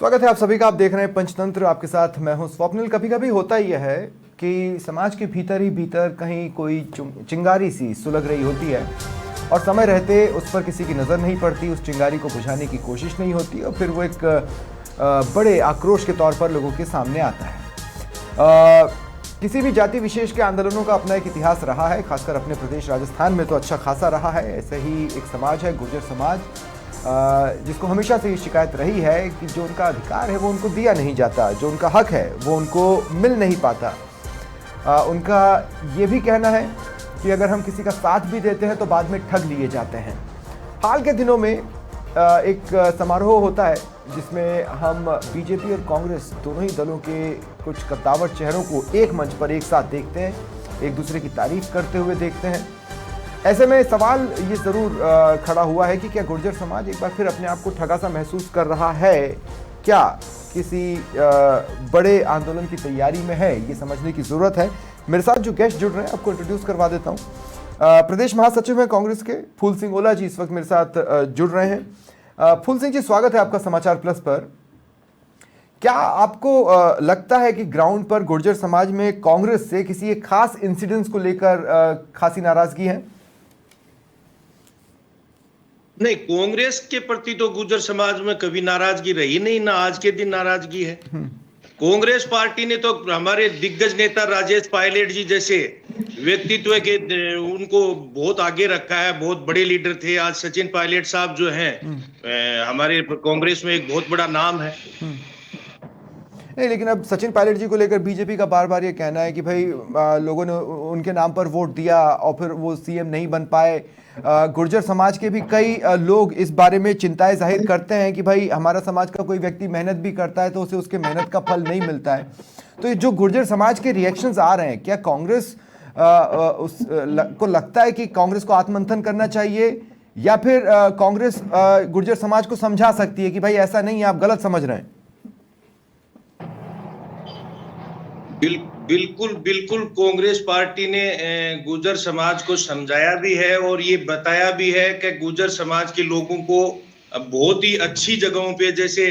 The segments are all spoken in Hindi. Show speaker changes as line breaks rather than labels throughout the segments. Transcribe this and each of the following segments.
स्वागत है आप सभी का। आप देख रहे हैं पंचतंत्र, आपके साथ मैं हूं स्वप्निल। कभी कभी होता यह है कि समाज के भीतर ही भीतर कहीं कोई चिंगारी सी सुलग रही होती है और समय रहते उस पर किसी की नज़र नहीं पड़ती, उस चिंगारी को बुझाने की कोशिश नहीं होती और फिर वो एक बड़े आक्रोश के तौर पर लोगों के सामने आता है। किसी भी जाति विशेष के आंदोलनों का अपना एक इतिहास रहा है, खासकर अपने प्रदेश राजस्थान में तो अच्छा खासा रहा है। ऐसे ही एक समाज है गुर्जर समाज, जिसको हमेशा से ये शिकायत रही है कि जो उनका अधिकार है वो उनको दिया नहीं जाता, जो उनका हक है वो उनको मिल नहीं पाता। उनका ये भी कहना है कि अगर हम किसी का साथ भी देते हैं तो बाद में ठग लिए जाते हैं। हाल के दिनों में एक समारोह होता है जिसमें हम बीजेपी और कांग्रेस दोनों ही दलों के कुछ कद्दावर चेहरों को एक मंच पर एक साथ देखते हैं, एक दूसरे की तारीफ करते हुए देखते हैं। ऐसे में सवाल ये ज़रूर खड़ा हुआ है कि क्या गुर्जर समाज एक बार फिर अपने आप को ठगा सा महसूस कर रहा है, क्या किसी बड़े आंदोलन की तैयारी में है, ये समझने की ज़रूरत है। मेरे साथ जो गेस्ट जुड़ रहे हैं आपको इंट्रोड्यूस करवा देता हूँ। प्रदेश महासचिव हैं कांग्रेस के फूल सिंह ओला जी इस वक्त मेरे साथ जुड़ रहे हैं। फूल सिंह जी, स्वागत है आपका समाचार प्लस पर। क्या आपको लगता है कि ग्राउंड पर गुर्जर समाज में कांग्रेस से किसी एक खास इंसिडेंट्स को लेकर खासी नाराजगी है?
नहीं, कांग्रेस के प्रति तो गुर्जर समाज में कभी नाराजगी रही नहीं, ना आज के दिन नाराजगी है। कांग्रेस पार्टी ने तो हमारे दिग्गज नेता राजेश पायलट जी जैसे व्यक्तित्व के उनको बहुत आगे रखा है, बहुत बड़े लीडर थे। आज सचिन पायलट साहब जो हैं हमारे कांग्रेस में एक बहुत बड़ा नाम है।
नहीं, लेकिन अब सचिन पायलट जी को लेकर बीजेपी का बार बार ये कहना है कि भाई लोगों ने उनके नाम पर वोट दिया और फिर वो सीएम नहीं बन पाए। गुर्जर समाज के भी कई लोग इस बारे में चिंताएं जाहिर करते हैं कि भाई हमारा समाज का कोई व्यक्ति मेहनत भी करता है तो उसे उसके मेहनत का फल नहीं मिलता है। तो ये जो गुर्जर समाज के रिएक्शंस आ रहे हैं, क्या कांग्रेस को लगता है कि कांग्रेस को आत्ममंथन करना चाहिए या फिर कांग्रेस गुर्जर समाज को समझा सकती है कि भाई ऐसा नहीं है, आप गलत समझ रहे हैं?
बिल्कुल बिल्कुल कांग्रेस पार्टी ने गुर्जर समाज को समझाया भी है और ये बताया भी है कि गुर्जर समाज के लोगों को बहुत ही अच्छी जगहों पे, जैसे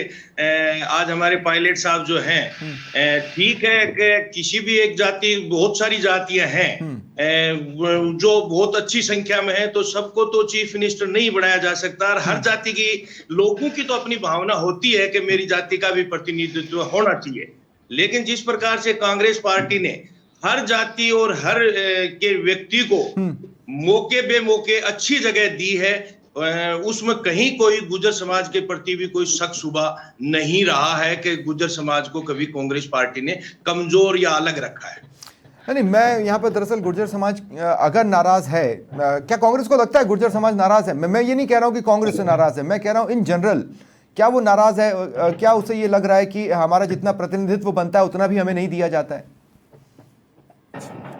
आज हमारे पायलट साहब जो हैं, ठीक है कि किसी भी एक जाति, बहुत सारी जातियां हैं जो बहुत अच्छी संख्या में है, तो सबको तो चीफ मिनिस्टर नहीं बनाया जा सकता। और हर जाति की लोगों की तो अपनी भावना होती है कि मेरी जाति का भी प्रतिनिधित्व होना चाहिए। लेकिन जिस प्रकार से कांग्रेस पार्टी ने हर जाति और हर के व्यक्ति को मौके बेमौके अच्छी जगह दी है, उसमें कहीं कोई गुर्जर समाज के प्रति भी कोई शक शुबा नहीं रहा है कि गुर्जर समाज को कभी कांग्रेस पार्टी ने कमजोर या अलग रखा है।
नहीं, मैं यहाँ पर दरअसल गुर्जर समाज अगर नाराज है, क्या कांग्रेस को लगता है गुर्जर समाज नाराज है? मैं ये नहीं कह रहा हूँ कि कांग्रेस से नाराज है, मैं कह रहा हूँ इन जनरल क्या वो नाराज है? क्या उसे ये लग रहा है कि हमारा जितना प्रतिनिधित्व बनता है उतना भी हमें नहीं दिया जाता है?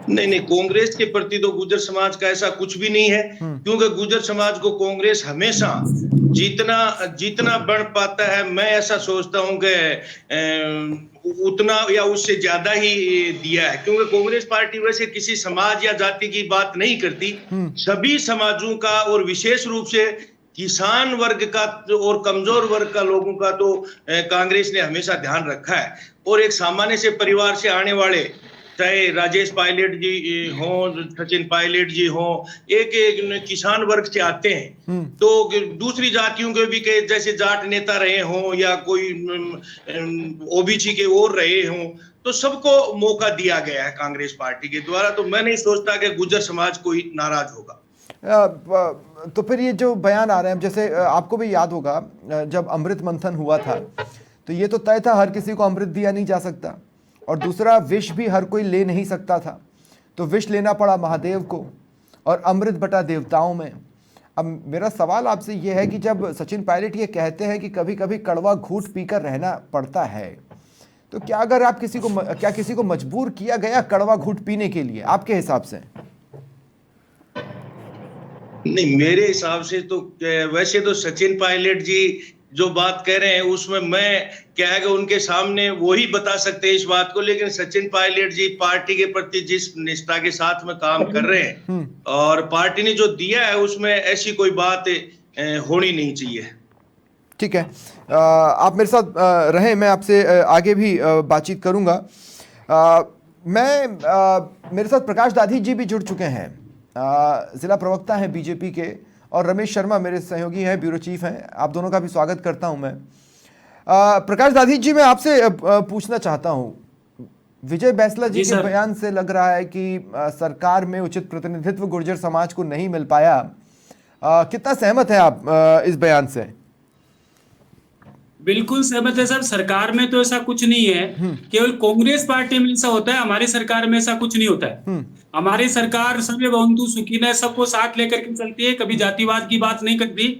नहीं, कांग्रेस के प्रति तो गुर्जर समाज का ऐसा कुछ भी नहीं है, क्योंकि गुर्जर समाज को कांग्रेस हमेशा जितना बढ़ पाता है, मैं ऐसा सोचता हूं कि उतना या उससे ज्यादा ही दिया है। क्योंकि कांग्रेस पार्टी वैसे किसी समाज या जाति की बात नहीं करती, सभी समाजों का और विशेष रूप से किसान वर्ग का और कमजोर वर्ग का लोगों का तो कांग्रेस ने हमेशा ध्यान रखा है। और एक सामान्य से परिवार से आने वाले, चाहे राजेश पायलट जी हों, सचिन पायलट जी हों, एक किसान वर्ग से आते हैं, तो दूसरी जातियों के भी जैसे जाट नेता रहे हों या कोई ओबीसी के और रहे हों, तो सबको मौका दिया गया है कांग्रेस पार्टी के द्वारा। तो मैं नहीं सोचता कि गुर्जर समाज कोई नाराज होगा।
तो फिर ये जो बयान आ रहे हैं, जैसे आपको भी याद होगा जब अमृत मंथन हुआ था तो ये तो तय था हर किसी को अमृत दिया नहीं जा सकता, और दूसरा विष भी हर कोई ले नहीं सकता था, तो विष लेना पड़ा महादेव को और अमृत बटा देवताओं में। अब मेरा सवाल आपसे ये है कि जब सचिन पायलट ये कहते हैं कि कभी कभी कड़वा घूंट पीकर रहना पड़ता है, तो क्या अगर आप किसी को मजबूर किया गया कड़वा घूंट पीने के लिए आपके हिसाब से?
नहीं, मेरे हिसाब से तो वैसे तो सचिन पायलट जी जो बात कह रहे हैं उसमें मैं क्या है कि उनके सामने वो ही बता सकते हैं इस बात को। लेकिन सचिन पायलट जी पार्टी के प्रति जिस निष्ठा के साथ में काम कर रहे हैं और पार्टी ने जो दिया है उसमें ऐसी कोई बात होनी नहीं चाहिए।
ठीक है, आप मेरे साथ रहें, मैं आपसे आगे भी बातचीत करूंगा। मेरे साथ प्रकाश दाधी जी भी जुड़ चुके हैं, जिला प्रवक्ता हैं बीजेपी के, और रमेश शर्मा मेरे सहयोगी हैं, ब्यूरो चीफ हैं। आप दोनों का भी स्वागत करता हूं मैं। प्रकाश दाधी जी, मैं आपसे पूछना चाहता हूं, विजय बैंसला जी के बयान से लग रहा है कि सरकार में उचित प्रतिनिधित्व गुर्जर समाज को नहीं मिल पाया। कितना सहमत है आप इस बयान से?
बिल्कुल सहमत है साहब। सरकार में तो ऐसा कुछ नहीं है, केवल कांग्रेस पार्टी में ऐसा होता है, हमारी सरकार में ऐसा कुछ नहीं होता है। हमारी सरकार सर्वे भवन्तु सुखिनः सबको साथ लेकर के चलती है, कभी जातिवाद की बात नहीं करती,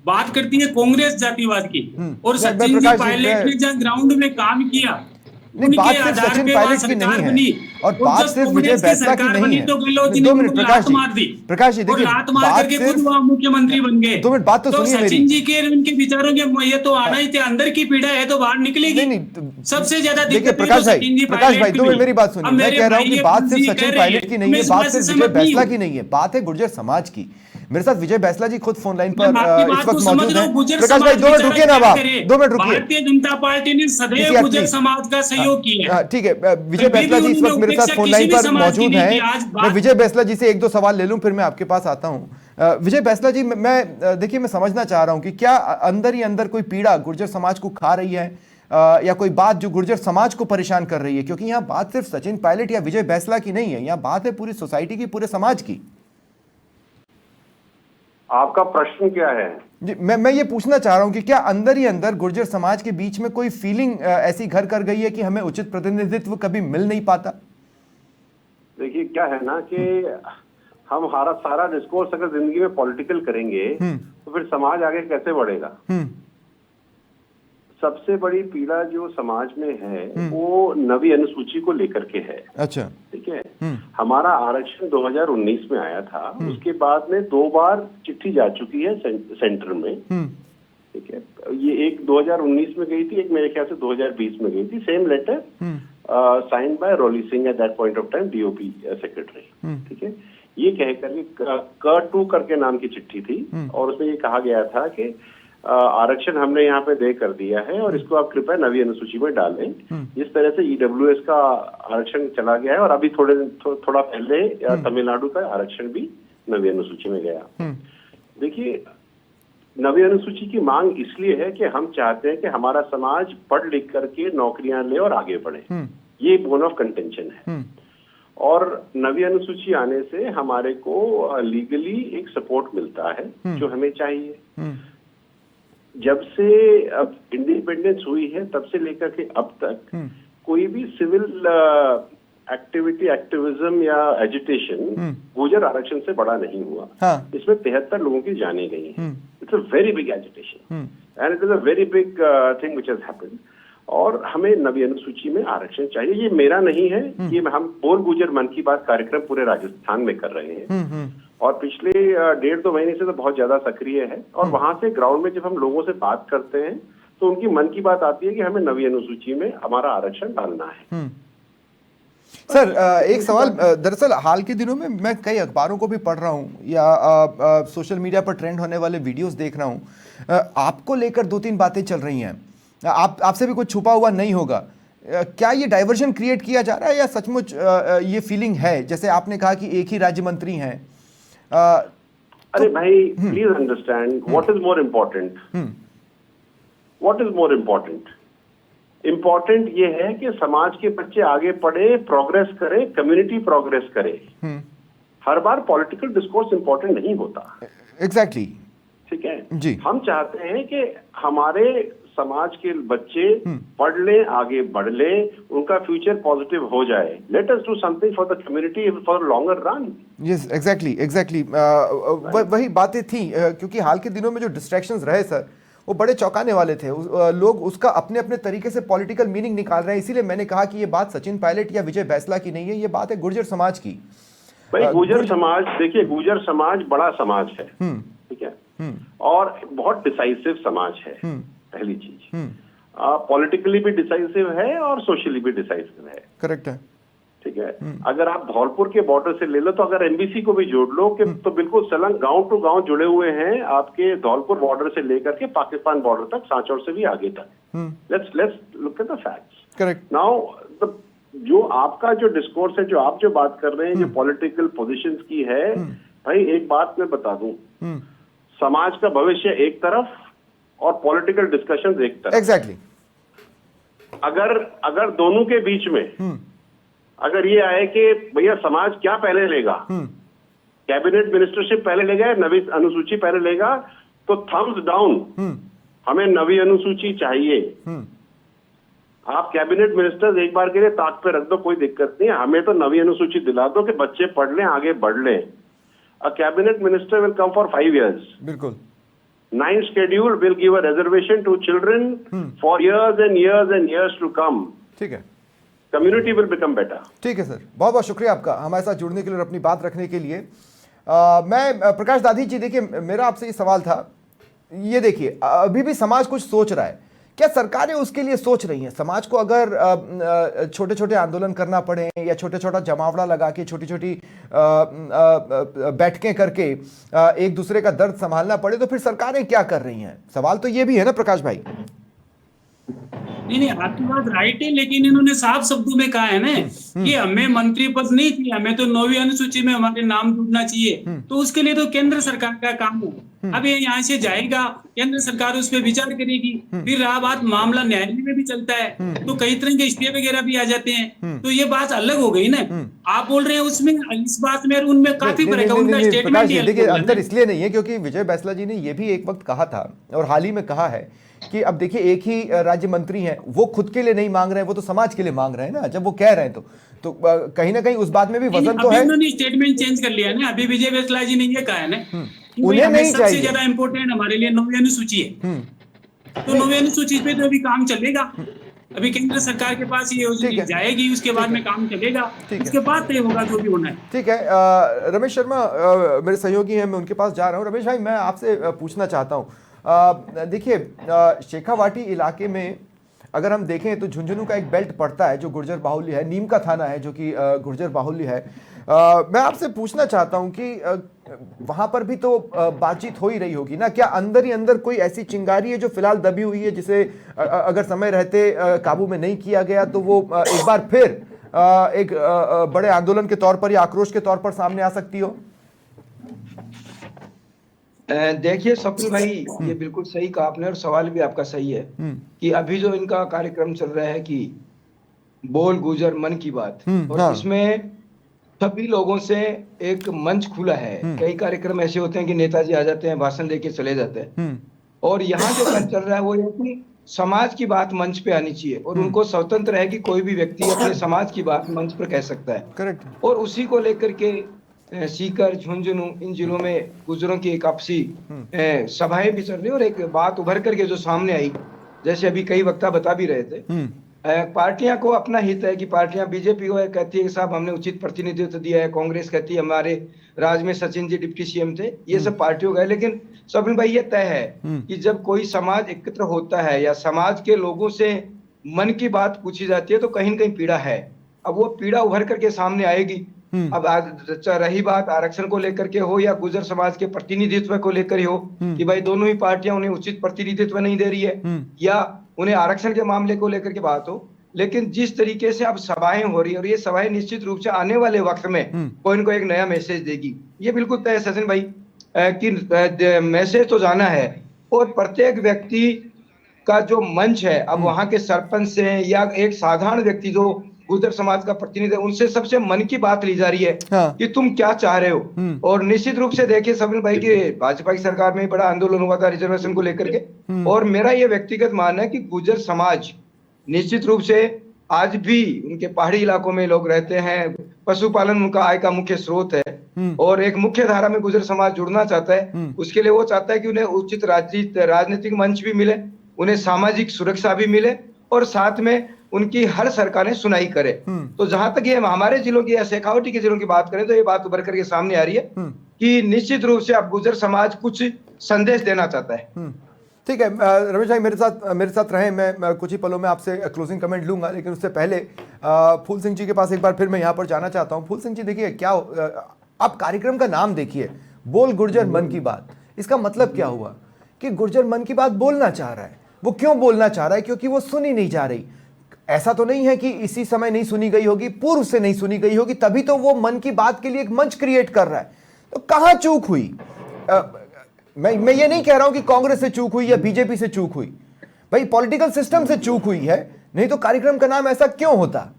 बात करती है कांग्रेस जातिवाद की। और सचिन जी पायलट ने जहाँ ग्राउंड में काम किया,
नहीं, बात सिर्फ सचिन पायलट की नहीं है, और बात सिर्फ विजय बैंसला की नहीं है। 2 मिनट प्रकाश जी, प्रकाश जी देखिए, बात सिर्फ
मुख्यमंत्री बन गए।
2 मिनट बात तो सुनिए मेरी।
सचिन जी के उनके विचारों के ये तो आना ही थे, अंदर की पीड़ा है तो बाहर निकलेगी। सबसे ज्यादा
देखिए प्रकाश भाई 2 मिनट मेरी बात सुनिए। मैं कह रहा हूँ कि बात सिर्फ सचिन पायलट की नहीं है, बात सिर्फ विजय बैंसला की नहीं है, बात है गुर्जर समाज की। मेरे साथ विजय बैंसला जी खुद फोन लाइन पर इस वक्त मौजूद हैं। प्रकाश भाई 2 मिनट रुकिए ना, आप 2 मिनट रुकिए।
भारतीय जनता पार्टी ने सदैव गुर्जर समाज का सहयोग किया।
ठीक है, विजय बैंसला जी इस वक्त मेरे साथ फोन लाइन पर मौजूद हैं। मैं विजय बैंसला जी से 1-2 सवाल ले लूं, फिर मैं आपके पास आता हूं। विजय बैंसला जी, मैं देखिए, मैं समझना चाह रहा हूं कि क्या अंदर ही अंदर कोई पीड़ा गुर्जर समाज को खा रही है, या कोई बात जो गुर्जर समाज को परेशान कर रही है? क्योंकि यहाँ बात सिर्फ सचिन पायलट या विजय बैंसला की नहीं है, यहाँ बात है पूरी सोसाइटी की, पूरे समाज की।
आपका प्रश्न क्या है?
जी, मैं ये पूछना चाह रहा हूं कि क्या अंदर ही अंदर गुर्जर समाज के बीच में कोई फीलिंग ऐसी घर कर गई है कि हमें उचित प्रतिनिधित्व कभी मिल नहीं पाता?
देखिए क्या है ना कि हम हमारा सारा डिस्कोर्स अगर जिंदगी में पॉलिटिकल करेंगे तो फिर समाज आगे कैसे बढ़ेगा? सबसे बड़ी पीड़ा जो समाज में है वो नवी अनुसूची को लेकर के है।
अच्छा, ठीक
है। हमारा आरक्षण 2019 में आया था, उसके बाद में 2 बार चिट्ठी जा चुकी है सेंटर में। ठीक है, ये एक 2019 में गई थी, एक मेरे ख्याल से 2020 में गई थी। Same letter signed by Roli Singh at that point of time DOP secretary. ठीक है, ये कह करके क2 करके नाम की चिट्ठी थी, और उसमें ये कहा गया था कि आरक्षण हमने यहाँ पे दे कर दिया है और इसको आप कृपया नवी अनुसूची में डालें। जिस तरह से ईडब्ल्यूएस का आरक्षण चला गया है, और अभी थोड़ा पहले तमिलनाडु का आरक्षण भी नवी अनुसूची में गया। देखिए, नवी अनुसूची की मांग इसलिए है कि हम चाहते हैं कि हमारा समाज पढ़ लिख करके नौकरियां ले और आगे बढ़े। ये बोन ऑफ कंटेंशन है, और नवी अनुसूची आने से हमारे को लीगली एक सपोर्ट मिलता है जो हमें चाहिए। जब से अब इंडिपेंडेंस हुई है तब से लेकर के अब तक कोई भी सिविल एक्टिविटी, एक्टिविज्म या एजिटेशन गुर्जर आरक्षण से बड़ा नहीं हुआ। इसमें 73 लोगों की जाने गई है। It's a very big agitation and it is a very big thing which has happened. और हमें नवी अनुसूची में आरक्षण चाहिए। ये मेरा नहीं है, ये हम बोल गुर्जर मन की बात कार्यक्रम पूरे राजस्थान में कर रहे हैं, और पिछले 1.5-2 महीने से तो बहुत ज्यादा सक्रिय है। और वहां से ग्राउंड में जब हम लोगों से बात करते हैं तो उनकी मन की बात आती है कि हमें नवी अनुसूची में हमारा आरक्षण डालना है।
सर, एक सवाल, दरअसल हाल के दिनों में मैं कई अखबारों को भी पढ़ रहा हूँ या सोशल मीडिया पर ट्रेंड होने वाले वीडियोस देख रहा हूँ, आपको लेकर 2-3 बातें चल रही हैं। आपसे भी कुछ छुपा हुआ नहीं होगा। क्या ये डाइवर्जन क्रिएट किया जा रहा है, या सचमुच ये फीलिंग है? जैसे आपने कहा कि एक ही राज्य मंत्री हैं।
अरे भाई, please understand what is more important. What is more important? Important ये है कि समाज के बच्चे आगे पढ़े, प्रोग्रेस करे, कम्युनिटी प्रोग्रेस करे। हर बार पॉलिटिकल डिस्कोर्स इम्पोर्टेंट नहीं होता।
एग्जैक्टली।
ठीक है
जी।
हम चाहते हैं कि हमारे समाज के बच्चे पढ़ लें, आगे बढ़ लें, उनका फ्यूचर पॉजिटिव हो जाए। Let us do something for the community for longer run.
Yes, exactly. वही बातें थी, क्योंकि हाल के दिनों में जो डिस्ट्रैक्शंस रहे सर, वो बड़े चौंकाने वाले थे। लोग उसका अपने अपने तरीके से पॉलिटिकल मीनिंग निकाल रहे हैं। इसीलिए मैंने कहा कि ये बात सचिन पायलट या विजय बैंसला की नहीं है, ये बात है गुर्जर समाज की।
भाई गुर्जर समाज, देखिए गुर्जर समाज बड़ा समाज है, ठीक है, और बहुत डिसाइसिव समाज है। पहली चीज, पॉलिटिकली भी डिसाइसिव है और सोशली भी डिसाइसिव है।
करेक्ट है।
ठीक है। अगर आप धौलपुर के बॉर्डर से ले लो, तो अगर एमबीसी को भी जोड़ लो कि तो बिल्कुल सलंग गांव टू गांव जुड़े हुए हैं आपके धौलपुर बॉर्डर से लेकर के पाकिस्तान बॉर्डर तक, सांचौर से भी आगे तक। Let's look at the facts.
Correct.
Now जो आपका जो डिस्कोर्स है, जो आप जो बात कर रहे हैं, जो पॉलिटिकल पोजीशंस की है, भाई एक बात मैं बता दूं, समाज का भविष्य एक तरफ और पॉलिटिकल डिस्कशंस एक तरफ।
एग्जैक्टली।
अगर दोनों के बीच में अगर ये आए कि भैया समाज क्या पहले लेगा, कैबिनेट मिनिस्टरशिप पहले लेगा या नवी अनुसूची पहले लेगा, तो थम्स डाउन, हमें नवी अनुसूची चाहिए। आप कैबिनेट मिनिस्टर एक बार के लिए ताक पे रख दो, कोई दिक्कत नहीं है, हमें तो नवी अनुसूची दिला दो कि बच्चे पढ़ लें, आगे बढ़ लें। अ cabinet minister will come for 5 years।
बिल्कुल।
9th schedule will give a reservation to children for years and years and years to come।
ठीक है।
Community will become better.
ठीक है सर, बहुत बहुत शुक्रिया आपका हमारे साथ जुड़ने के लिए और अपनी बात रखने के लिए। मैं प्रकाश दाधी जी, देखिए मेरा आपसे ये सवाल था, ये देखिए अभी भी समाज कुछ सोच रहा है, क्या सरकारें उसके लिए सोच रही हैं? समाज को अगर छोटे छोटे आंदोलन करना पड़े या छोटे छोटा जमावड़ा लगा के छोटी छोटी बैठकें करके एक दूसरे का दर्द संभालना पड़े, तो फिर सरकारें क्या कर रही हैं? सवाल तो ये भी है ना प्रकाश भाई।
नहीं, आपकी बात राइट है, लेकिन इन्होंने साफ शब्दों में कहा है ना कि हमें मंत्री पद नहीं चाहिए, हमें तो 9वीं अनुसूची में हमारे नाम जुड़ना चाहिए। तो उसके लिए तो केंद्र सरकार का काम है। अब ये यहाँ से जाएगा, केंद्र सरकार उस पर विचार करेगी, फिर रहा बात मामला न्यायालय में भी चलता है, तो कई तरह के स्टे वगैरह भी आ जाते हैं, तो ये बात अलग हो गई ना। आप बोल रहे हैं उसमें, इस बात में उनमें काफी फर्क है, उनका स्टेटमेंट।
देखिए अंतर इसलिए नहीं है क्योंकि विजय बैसला जी ने ये भी एक वक्त कहा था और हाल ही में कहा है कि अब देखिए एक ही राज्य मंत्री हैं, वो खुद के लिए नहीं मांग रहे हैं, वो तो समाज के लिए मांग रहे हैं ना। जब वो कह रहे हैं तो कहीं ना कहीं उस बात में भी वजन तो है।
उन्होंने स्टेटमेंट चेंज कर लिया ना, अभी विजय बैसला जी ने ये कहा है ना,
उन्हें नहीं चाहिए।
सबसे ज्यादा इंपॉर्टेंट हमारे लिए 9वीं अनुसूची है, तो 9वीं अनुसूची पे तो अभी काम चलेगा। अभी केंद्र सरकार के पास ये योजना जाएगी, उसके बाद में काम चलेगा, उसके बाद तय होगा जो भी होना है।
ठीक है। रमेश शर्मा मेरे सहयोगी हैं, मैं उनके पास जा रहा हूँ। रमेश भाई, मैं आपसे पूछना चाहता हूँ, देखिए शेखावाटी इलाके में अगर हम देखें तो झुंझुनू का एक बेल्ट पड़ता है जो गुर्जर बाहुल्य है, नीम का थाना है जो कि गुर्जर बाहुल्य है। मैं आपसे पूछना चाहता हूं कि वहां पर भी तो बातचीत हो ही रही होगी ना? क्या अंदर ही अंदर कोई ऐसी चिंगारी है जो फिलहाल दबी हुई है, जिसे अगर समय रहते काबू में नहीं किया गया तो वो एक बार फिर एक बड़े आंदोलन के तौर पर या आक्रोश के तौर पर सामने आ सकती हो?
देखिए स्वप्निल भाई, ये बिल्कुल सही कहा आपने और सवाल भी आपका सही है कि अभी जो इनका कार्यक्रम चल रहा है कि बोल गुजर मन की बात, और
हाँ।
इसमें सभी लोगों से एक मंच खुला है। कई कार्यक्रम ऐसे होते हैं कि नेताजी आ जाते हैं, भाषण देके चले जाते हैं, और यहाँ जो मंच चल रहा है वो ये कि समाज की बात मंच पे आनी चाहिए और उनको स्वतंत्र है कि कोई भी व्यक्ति अपने समाज की बात मंच पर कह सकता है।
करेक्ट।
और उसी को लेकर के सीकर, झुंझुनू, इन जिलों में गुजरों की एक आपसी सभाएं भी चल रही है, और एक बात उभर करके जो सामने आई, जैसे अभी कई वक्ता बता भी रहे थे, पार्टियां को अपना हित है कि पार्टियां, बीजेपी को कहती है कि साहब हमने उचित प्रतिनिधित्व दिया है, कांग्रेस कहती है हमारे राज्य में सचिन जी डिप्टी सीएम थे, ये सब पार्टियों का है। लेकिन स्वप्निल भाई ये तय है कि जब कोई समाज एकत्र होता है या समाज के लोगों से मन की बात पूछी जाती है तो कहीं न कहीं पीड़ा है। अब वो पीड़ा उभर करके सामने आएगी। अब रही बात आरक्षण को लेकर के हो या गुजर समाज के प्रतिनिधित्व को लेकर हो कि भाई दोनों ही पार्टियां उन्हें उचित प्रतिनिधित्व नहीं दे रही है, या उन्हें आरक्षण के मामले को लेकर के बात हो, लेकिन जिस तरीके से अब सभाएं हो रही है, और ये सभाएं निश्चित रूप से आने वाले वक्त में कोई न कोई एक नया मैसेज देगी। ये बिल्कुल तय सचिन भाई कि मैसेज तो जाना है, और प्रत्येक व्यक्ति का जो मंच है, अब वहां के सरपंच से या एक साधारण व्यक्ति जो गुर्जर समाज का प्रतिनिधि है, उनसे सबसे मन की बात ली जा रही है कि तुम क्या चाह रहे हो। और निश्चित रूप से देखिए सबिन भाई की भाजपा की सरकार में बड़ा आंदोलन हुआ था रिजर्वेशन को लेकर के, और मेरा ये व्यक्तिगत मानना है कि गुर्जर समाज निश्चित रूप से आज भी उनके पहाड़ी इलाकों में लोग रहते हैं, पशुपालन उनका आय का मुख्य स्रोत है, और एक मुख्य धारा में गुर्जर समाज जुड़ना चाहता है। उसके लिए वो चाहता है कि उन्हें उचित राजनीतिक मंच भी मिले, उन्हें सामाजिक सुरक्षा भी मिले, और साथ में उनकी हर सरकारें सुनाई करे। तो जहां तक ये हमारे जिलों की या शेखावाटी के जिलों की बात करें तो ये बात उभर करके सामने आ रही है कि निश्चित रूप से अब गुर्जर समाज कुछ संदेश देना चाहता है।
ठीक है रमेश भाई, मेरे साथ रहें। मैं कुछ ही पलों में आपसे क्लोजिंग कमेंट लूंगा, लेकिन उससे पहले फूल सिंह जी के पास एक बार फिर मैं यहाँ पर जाना चाहता हूँ। फूल सिंह जी, देखिए क्या आप कार्यक्रम का नाम देखिए, बोल गुर्जर मन की बात। इसका मतलब क्या हुआ कि गुर्जर मन की बात बोलना चाह रहा है। वो क्यों बोलना चाह रहा है? क्योंकि वो सुनी नहीं जा रही। ऐसा तो नहीं है कि इसी समय नहीं सुनी गई होगी, पूर्व से नहीं सुनी गई होगी, तभी तो वो मन की बात के लिए एक मंच क्रिएट कर रहा है। तो कहाँ चूक हुई? मैं ये नहीं कह रहा हूं कि कांग्रेस से चूक हुई या बीजेपी से चूक हुई, भाई पॉलिटिकल सिस्टम से चूक हुई है, नहीं तो कार्यक्रम का नाम ऐसा क्यों होता?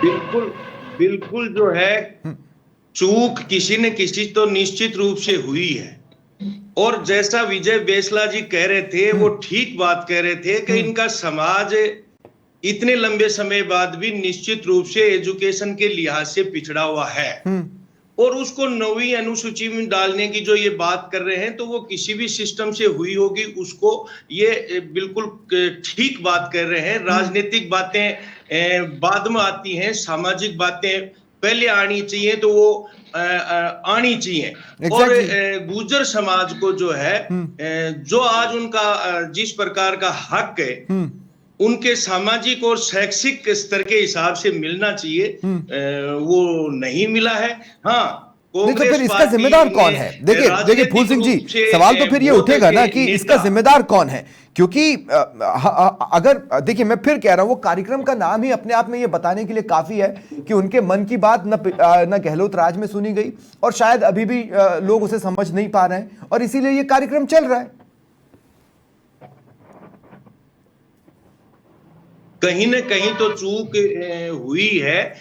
बिल्कुल बिल्कुल जो है चूक किसी न किसी तो निश्चित रूप से हुई है। और जैसा विजय बेसला जी कह रहे थे, वो ठीक बात कह रहे थे कि इनका समाज इतने लंबे समय बाद भी निश्चित रूप से एजुकेशन के लिहाज से पिछड़ा हुआ है। और उसको 9वीं अनुसूची में डालने की जो ये बात कर रहे हैं, तो वो किसी भी सिस्टम से हुई होगी, उसको ये बिल्कुल ठीक बात कर रहे हैं। राजनीतिक बातें बाद में आती हैं, सामाजिक बातें पहले आनी चाहिए, तो वो आनी चाहिए। और गुर्जर समाज को जो है जो आज उनका जिस प्रकार का हक है, उनके सामाजिक और शैक्षिक स्तर के हिसाब से मिलना चाहिए, वो नहीं मिला है। हाँ,
नहीं तो फिर इसका जिम्मेदार कौन है? देखिए फूल सिंह जी, सवाल तो फिर ये उठेगा ना कि इसका जिम्मेदार कौन है? क्योंकि अगर देखिए, मैं फिर कह रहा हूं, वो कार्यक्रम का नाम ही अपने आप में ये बताने के लिए काफी है कि उनके मन की बात न गहलोत राज में सुनी गई, और शायद अभी भी लोग उसे समझ नहीं पा रहे हैं, और इसीलिए ये कार्यक्रम चल रहा है।
कहीं न कहीं तो चूक हुई है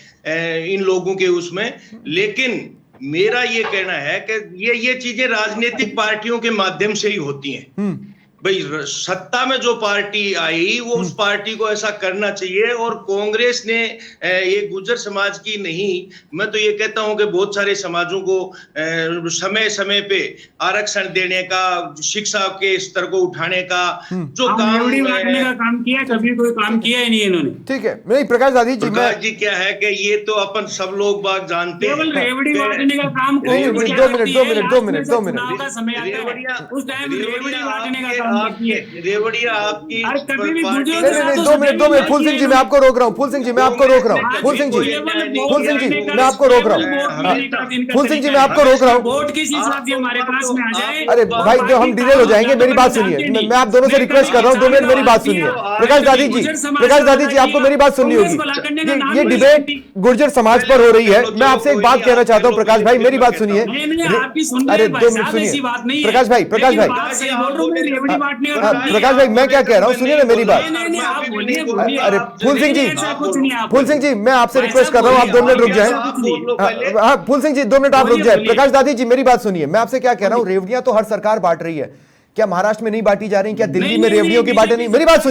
इन लोगों के उसमें, लेकिन मेरा ये कहना है कि ये चीजें राजनीतिक पार्टियों के माध्यम से ही होती हैं। भाई सत्ता में जो पार्टी आई, वो उस पार्टी को ऐसा करना चाहिए। और कांग्रेस ने ये गुर्जर समाज की नहीं, मैं तो ये कहता हूं कि बहुत सारे समाजों को समय समय पे आरक्षण देने का, शिक्षा के स्तर को उठाने का जो काम
किया, कभी कोई काम किया ही नहीं इन्होंने।
ठीक है, नहीं प्रकाश दादी जी,
जी क्या है कि ये तो अपन सब लोग बात जानते हैं।
केवल रेवड़ी बांटने का काम,
2 मिनट
उस टाइम रेवड़ी बांटने का
रेवड़िया आपकी
नहीं 2 मिनट फूल सिंह जी, मैं आपको रोक रहा हूँ। फूल सिंह जी, मैं आपको रोक रहा हूँ। फूल सिंह जी, मैं आपको रोक रहा हूँ। फूल सिंह जी, मैं आपको रोक रहा हूँ।
वोट किस हिसाब से हमारे पास में आ जाए?
अरे भाई, जो हम डिटेल हो जाएंगे, मेरी बात सुनिए। मैं आप दोनों से रिक्वेस्ट कर रहा हूँ, 2 मिनट मेरी बात सुनिए। प्रकाश दादी जी, आपको मेरी बात सुननी होगी। ये डिबेट गुर्जर समाज पर हो रही है। मैं आपसे एक बात कहना चाहता हूँ प्रकाश भाई, मेरी बात सुनिए। अरे 2 मिनट सुनिए प्रकाश भाई। प्रकाश भाई, मैं क्या कह रहा हूँ, सुनिए ना मेरी बात। अरे फूल सिंह जी, मैं आपसे रिक्वेस्ट कर रहा हूँ, आप 2 मिनट रुक जाएं। हाँ फूल सिंह जी, 2 मिनट आप रुक जाए। प्रकाश दादी जी, मेरी बात सुनिए। मैं आपसे क्या कह रहा हूँ, रेवड़ियां तो हर सरकार बांट रही है। क्या महाराष्ट्र में नहीं बांटी जा रही? क्या दिल्ली में रेवड़ियों की बातें नहीं? मेरी बात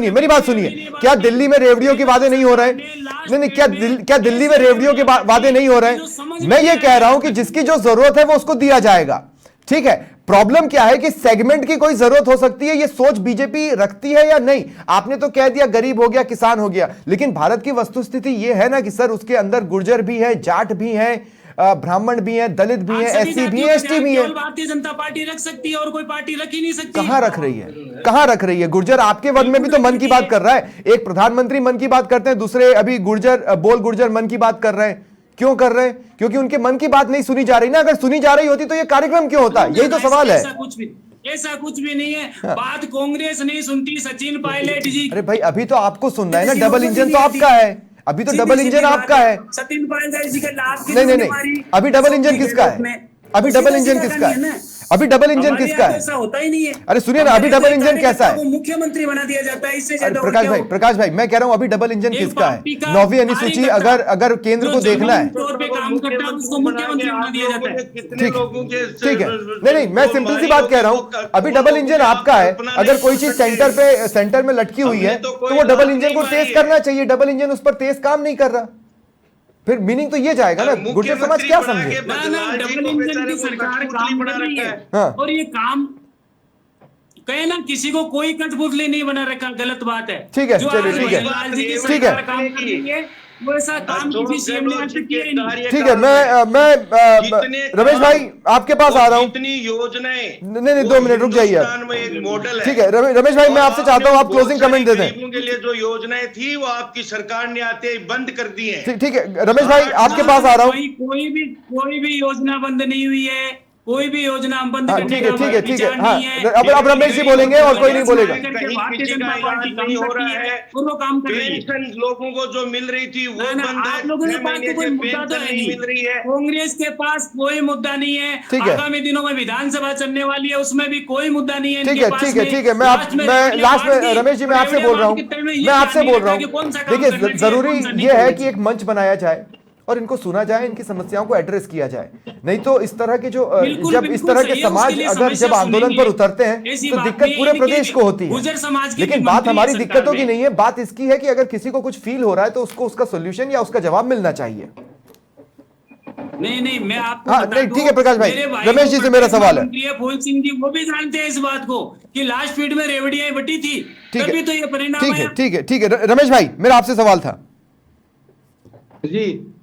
सुनिए। क्या दिल्ली में रेवड़ियों की बातें नहीं हो रहे हैं? नहीं, क्या दिल्ली में रेवड़ियों के वादे नहीं हो रहे हैं? मैं ये कह रहा हूं कि जिसकी जो जरूरत है वो उसको दिया जाएगा। ठीक है, प्रॉब्लम क्या है कि सेगमेंट की कोई जरूरत हो सकती है, ये सोच बीजेपी रखती है या नहीं? आपने तो कह दिया गरीब हो गया, किसान हो गया, लेकिन भारत की वस्तुस्थिति ये है ना कि सर, उसके अंदर गुर्जर भी है, जाट भी है, ब्राह्मण भी है, दलित भी है, एससी भी है, एसटी भी है।
भारतीय जनता पार्टी रख सकती है और कोई पार्टी रख ही नहीं सकती।
कहां रख रही है? गुर्जर आपके वन में भी तो मन की बात कर रहा है। एक प्रधानमंत्री मन की बात करते हैं, दूसरे अभी गुर्जर मन की बात कर रहे हैं। क्यों कर रहे हैं? क्योंकि उनके मन की बात नहीं सुनी जा रही ना। अगर सुनी जा रही होती तो ये कार्यक्रम क्यों होता? यही तो सवाल है।
ऐसा कुछ भी नहीं है। बात कांग्रेस नहीं सुनती, सचिन पायलट जी।
अरे भाई, अभी तो आपको सुनना है ना, डबल इंजन तो आपका है। अभी तो डबल इंजन आपका है।
सचिन पायलट जी का लास्ट
नहीं, अभी डबल इंजन किसका है? अभी डबल इंजन किसका है? ऐसा
होता ही नहीं है।
अरे सुनिए ना, अभी डबल इंजन कैसा है?
मुख्यमंत्री बना दिया जाता है, इससे ज्यादा।
प्रकाश भाई, मैं कह रहा हूं अभी डबल इंजन किसका है? 9वीं अनुसूची अगर केंद्र को देखना है, ठीक है। नहीं, मैं सिंपल सी बात कह रहा हूं, अभी डबल इंजन आपका है। अगर कोई चीज सेंटर में लटकी हुई है तो वो डबल इंजन को तेज करना चाहिए। डबल इंजन उस पर तेज काम नहीं कर रहा, फिर मीनिंग तो ये जाएगा ना, गुर्जर समाज क्या समझे?
डबल इंजन की सरकार काम कर रही है। हाँ। और ये काम कहे ना, किसी को कोई कठपुतली नहीं बना रखा, गलत बात है।
ठीक है, चलिए ठीक है।
वो ऐसा काम
अशोक
किसी सीएम ने आज
गहलोत जी
तक किया
के
ही नहीं।
कार्यकाल
ठीक है,
में
मैं
जितने
रमेश
काम
भाई आपके पास
और
आ रहा हूँ।
जितनी योजनाएं,
नहीं,
वो
2 मिनट रुक जाइए आप।
हिंदुस्तान में एक मॉडल है।
ठीक है रमेश भाई, मैं
और
आपसे चाहता हूँ आप
आपने
क्लोजिंग
बहुत
कमेंट दे
सारी
दें।
गरीबों के लिए जो योजनाएं थी वो आपकी सरकार ने आते ही बंद कर दी हैं।
ठीक है रमेश भाई, आपके पास आ रहा हूँ।
कोई भी योजना बंद नहीं हुई है, कोई भी योजना हम बंद
हाँ,
करने
ठीक है,
का
ठीक है, ठीक है।
विचार
हाँ,
नहीं है।
अब रमेश जी बोलेंगे और कोई नहीं बोलेगा।
भारतीय
किसी का
जनता
इलाज
पार्टी
नहीं
काम
हो रहा
करती है
है।
और वो काम कर रही है।
पेंशन लोगों को जो मिल रही थी वो
ना,
बंद है।
आप लोगों के
6
पास
महीने
तो कोई
से
मुद्दा तो
पेंशन
है
नहीं
नहीं।
मिल रही है।
कांग्रेस के पास कोई मुद्दा नहीं है।
ठीक है।
आगामी दिनों में विधानसभा चलने वाली है, उसमें भी कोई मुद्दा नहीं है
ठीक
इनके
है,
पास
ठीक है,
में।
ठीक है। मैं लास्ट में रमेश जी, मैं आपसे बोल रहा हूँ। मैं आपसे बोल रहा हूँ, देखिए जरूरी ये है कि एक मंच बनाया जाए और इनको सुना जाए, इनकी समस्याओं को एड्रेस किया जाए। नहीं तो इस तरह के जो जब इस तरह के समाज अगर जब आंदोलन पर उतरते हैं तो दिक्कत पूरे प्रदेश को होती है। लेकिन बात हमारी दिक्कतों की नहीं है, बात इसकी है कि अगर किसी को कुछ फील हो रहा है तो उसको उसका सोल्यूशन या उसका जवाब मिलना चाहिए।
नहीं, मैं आपको
हाँ,
बता
नहीं,
दूं,
ठीक है प्रकाश भाई,
मेरे
रमेश जी से मेरा सवाल है।
फूल सिंह जी वो भी जानते हैं इस बात को कि लास्ट फीड में रेवड़ियां बटी थी,
ठीक है,
तभी तो ये परिणाम
ठीक
आया।
है, ठीक है, ठीक है। रमेश भाई, मेरा आपसे सवाल था।
जी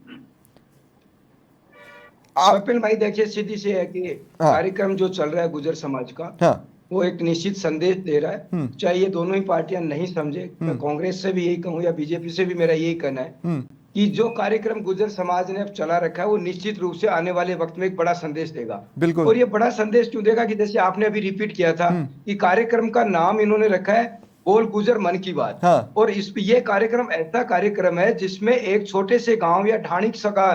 कपिल भाई, देखिए सीधी सी है कि
हाँ।
कार्यक्रम जो चल रहा है गुजर समाज का,
हाँ,
वो एक निश्चित संदेश दे रहा है। चाहे ये दोनों ही पार्टियां नहीं समझे, मैं कांग्रेस से भी यही कहूँ या बीजेपी से भी मेरा यही कहना है कि जो कार्यक्रम गुजर समाज ने अब चला रखा है वो निश्चित रूप से आने वाले वक्त में एक बड़ा संदेश देगा।
बिल्कुल।
और ये बड़ा संदेश क्यों देगा कि जैसे आपने अभी रिपीट किया था कि कार्यक्रम का नाम इन्होंने रखा है बोल गुजर मन की बात।
हाँ।
और ये कार्यक्रम ऐसा कार्यक्रम है जिसमें एक छोटे से गांव या ढाणिक सका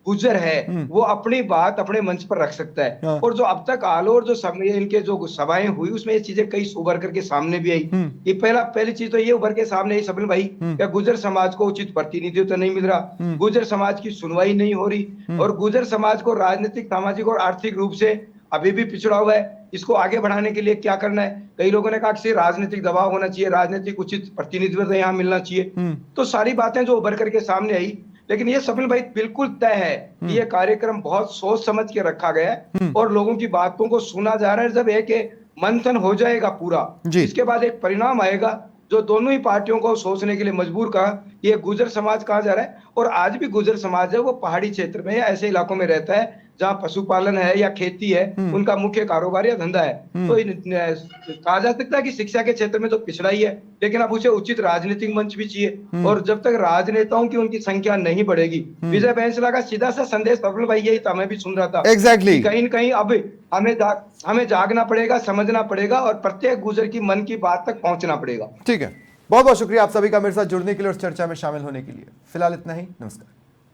गुजर है वो अपनी बात अपने मंच पर रख सकता है।
हाँ।
और जो अब तक आलोर जो समय इनके जो सभाएं हुई उसमें ये चीजें कई उभर करके सामने भी आई। ये पहली चीज तो ये उभर के सामने आई सबिल भाई, क्या गुजर समाज को उचित प्रतिनिधित्व नहीं मिल रहा, गुजर समाज की सुनवाई नहीं हो रही और गुजर समाज को राजनीतिक, सामाजिक और आर्थिक रूप से अभी भी पिछड़ा हुआ है। इसको आगे बढ़ाने के लिए क्या करना है? कई लोगों ने कहा कि राजनीतिक दबाव होना चाहिए, राजनीतिक उचित प्रतिनिधित्व यहाँ मिलना चाहिए। तो सारी बातें जो उभर करके सामने आई, लेकिन ये सबिल भाई बिल्कुल तय है कि ये कार्यक्रम बहुत सोच समझ के रखा गया है और लोगों की बातों को सुना जा रहा है। जब एक मंथन हो जाएगा पूरा, इसके बाद एक परिणाम आएगा जो दोनों ही पार्टियों को सोचने के लिए मजबूर कहा ये गुजर समाज कहा जा रहा है। और आज भी गुजर समाज है वो पहाड़ी क्षेत्र में या ऐसे इलाकों में रहता है जहाँ पशुपालन है या खेती है, उनका मुख्य कारोबार या धंधा है। तो कहा जा सकता है कि शिक्षा के क्षेत्र में तो पिछड़ा ही है, लेकिन अब उसे उचित राजनीतिक मंच भी चाहिए। और जब तक राजनेताओं की उनकी संख्या नहीं बढ़ेगी, विजय बैंसला का सीधा सा संदेश सफल भाई यही था, मैं भी सुन रहा था।
एग्जैक्टली।
कहीं न कहीं अब हमें जागना पड़ेगा, समझना पड़ेगा और प्रत्येक गुजर की मन की बात तक पहुंचना पड़ेगा।
ठीक है, बहुत बहुत शुक्रिया आप सभी का मेरे साथ जुड़ने के लिए और चर्चा में शामिल होने के लिए। फिलहाल इतना ही, नमस्कार।